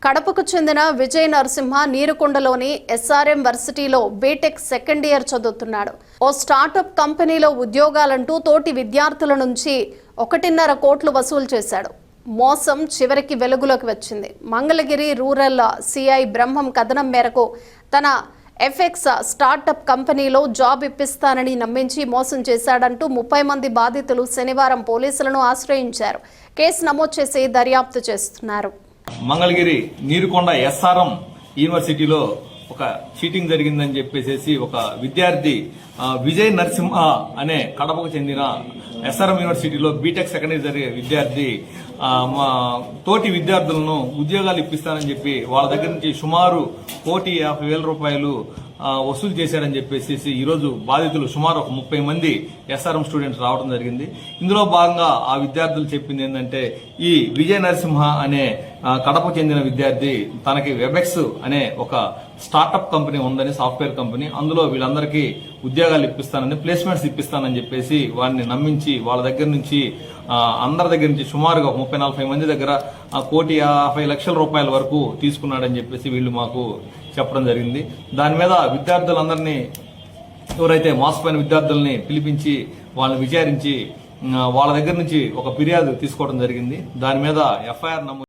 కడపకు చెందిన విజయ్ నరసింహ నీరుకొండలోని ఎస్ఆర్ఎం వర్సిటీలో బీటెక్ సెకండ్ ఇయర్ చదువుతున్నాడు. ఓ స్టార్టప్ కంపెనీలో ఉద్యోగాలంటూ తోటి విద్యార్థుల నుంచి 1.5 కోట్లు వసూలు చేశాడు. మోసం చివరికి వెలుగులోకి వచ్చింది. మంగళగిరి రూరల్ సిఐ బ్రహ్మం కథనం మేరకు తన ఎఫ్ఎక్స్ స్టార్టప్ కంపెనీలో జాబ్ ఇప్పిస్తానని నమ్మించి మోసం చేశాడంటూ 30 మంది బాధితులు శనివారం పోలీసులను ఆశ్రయించారు. కేసు నమోదు చేసి దర్యాప్తు చేస్తున్నారు. మంగళగిరి నీరుకొండ ఎస్ఆర్ఎం యూనివర్సిటీలో ఒక చీటింగ్ జరిగిందని చెప్పేసి ఒక విద్యార్థి విజయ్ నరసింహ అనే కడపకు చెందిన ఎస్ఆర్ఎం యూనివర్సిటీలో బీటెక్ సెకండ్ ఇయర్ జరిగే విద్యార్థి తోటి విద్యార్థులను ఉద్యోగాలు ఇప్పిస్తానని చెప్పి వాళ్ళ దగ్గర నుంచి సుమారు 1,50,000 రూపాయలు వసూలు చేశారని చెప్పేసి ఈరోజు బాధితులు సుమారు ఒక 30 మంది ఎస్ఆర్ఎం స్టూడెంట్స్ రావడం జరిగింది. ఇందులో భాగంగా ఆ విద్యార్థులు చెప్పింది ఏంటంటే, ఈ విజయ నరసింహ అనే కడపకు చెందిన విద్యార్థి తనకి వెబెక్స్ అనే ఒక స్టార్టప్ కంపెనీ ఉందని, సాఫ్ట్వేర్ కంపెనీ, అందులో వీళ్ళందరికీ ఉద్యోగాలు ఇప్పిస్తానని, ప్లేస్మెంట్స్ ఇప్పిస్తానని చెప్పేసి వారిని నమ్మించి వాళ్ళ దగ్గర నుంచి అందరి దగ్గర నుంచి సుమారుగా 30-40 మంది దగ్గర 1,50,00,000 రూపాయల వరకు తీసుకున్నాడని చెప్పేసి వీళ్ళు మాకు చెప్పడం జరిగింది. దాని మీద విద్యార్థులందరినీ, ఎవరైతే మోసపోయిన విద్యార్థుల్ని పిలిపించి వాళ్ళని విచారించి వాళ్ళ దగ్గర నుంచి ఒక ఫిర్యాదు తీసుకోవడం జరిగింది. దాని మీద ఎఫ్ఐఆర్ నమోదు